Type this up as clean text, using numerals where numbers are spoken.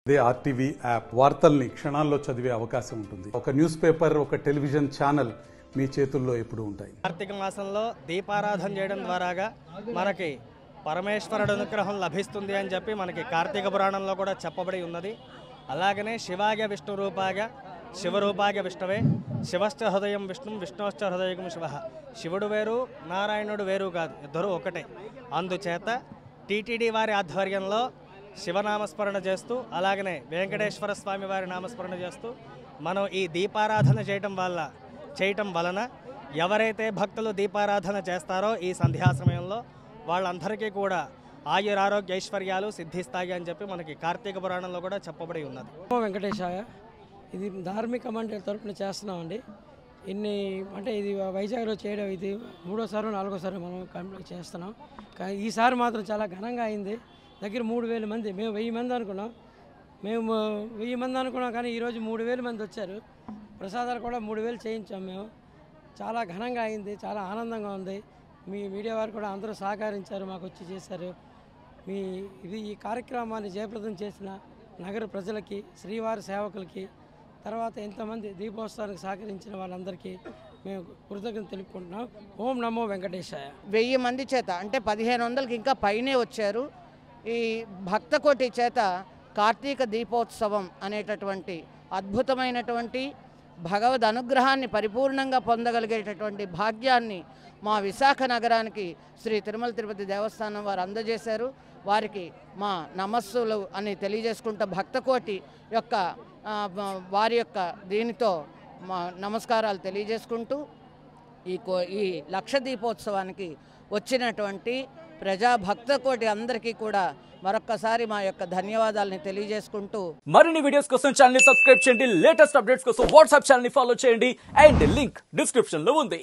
They RTV app వార్తల్ని క్షణాల్లో చదివే అవకాశం ఉంటుంది. ఒక న్యూస్ పేపర్, ఒక టెలివిజన్ ఛానల్ మీ చేతుల్లో ఎప్పుడూ ఉంటాయి. కార్తీక మాసంలో దీపారాధన చేయడం ద్వారాగా మనకి పరమేశ్వరుడు అనుగ్రహం లభిస్తుంది అని చెప్పి మనకి కార్తీక పురాణంలో కూడా చెప్పబడి ఉన్నది. అలాగనే శివాయ విష్ణు రూపాయ శివరూపాయ విష్ణవే శివశ్చ హృదయం విష్ణు విష్ణుశ్చ హృదయం శివ. శివుడు వేరు, నారాయణుడు వేరు కాదు, ఇద్దరు ఒకటే. అందుచేత టీటీడీ వారి ఆధ్వర్యంలో శివనామస్మరణ చేస్తూ అలాగనే వెంకటేశ్వర స్వామి వారి నామస్మరణ చేస్తూ మనం ఈ దీపారాధన చేయటం వలన ఎవరైతే భక్తులు దీపారాధన చేస్తారో ఈ సంధ్యా సమయంలో వాళ్ళందరికీ కూడా ఆయురారోగ్య ఐశ్వర్యాలు సిద్ధిస్తాయి అని చెప్పి మనకి కార్తీక పురాణంలో కూడా చెప్పబడి ఉన్నది. వెంకటేశాయ, ఇది ధార్మిక మండలి తరపున చేస్తున్నామండి. ఇది వైజాగ్లో చేయడం ఇది 3వ 4వ మనం కంప్లీట్ చేస్తున్నాం. కానీ ఈసారి మాత్రం చాలా ఘనంగా అయింది. దగ్గర 3000 మంది. మేము 1000 మంది అనుకున్నాం. 1000 మంది అనుకున్నాం కానీ ఈరోజు 3000 మంది వచ్చారు. ప్రసాదాలు కూడా 3000 చేయించాం మేము. చాలా ఘనంగా అయింది, చాలా ఆనందంగా ఉంది. మీ మీడియా వారు కూడా అందరూ సహకరించారు, మాకు వచ్చి చేశారు. ఈ కార్యక్రమాన్ని జయప్రదం చేసిన నగర ప్రజలకి, శ్రీవారి సేవకులకి, తర్వాత ఎంతమంది దీపోత్సవానికి సహకరించిన వాళ్ళందరికీ మేము కృతజ్ఞత తెలుపుకుంటున్నాం. ఓం నమో వెంకటేశాయ. 1000 మంది చేత అంటే 1500కి ఇంకా పైనే వచ్చారు. ఈ భక్తకోటి చేత కార్తీక దీపోత్సవం అనేటటువంటి అద్భుతమైనటువంటి భగవద్ అనుగ్రహాన్ని పరిపూర్ణంగా పొందగలిగేటటువంటి భాగ్యాన్ని మా విశాఖ నగరానికి శ్రీ తిరుమల తిరుపతి దేవస్థానం వారు అందజేశారు. వారికి మా నమస్సులు అని తెలియజేసుకుంటూ భక్తకోటి యొక్క వారి యొక్క దీనితో మా నమస్కారాలు తెలియజేసుకుంటూ ఈ లక్ష దీపోత్సవానికి వచ్చినటువంటి ప్రజా భక్తకోటి అందరికీ కూడా మరొక్కసారి మా యొక్క ధన్యవాదాలని తెలియజేసుకుంటూ మరిన్ని వీడియోస్ కోసం ఛానల్ ని సబ్స్క్రైబ్ చేయండి. లేటెస్ట్ అప్డేట్స్ కోసం వాట్సాప్ ఛానల్ ని ఫాలో చేయండి. అండ్ లింక్ డిస్క్రిప్షన్ లో ఉంది.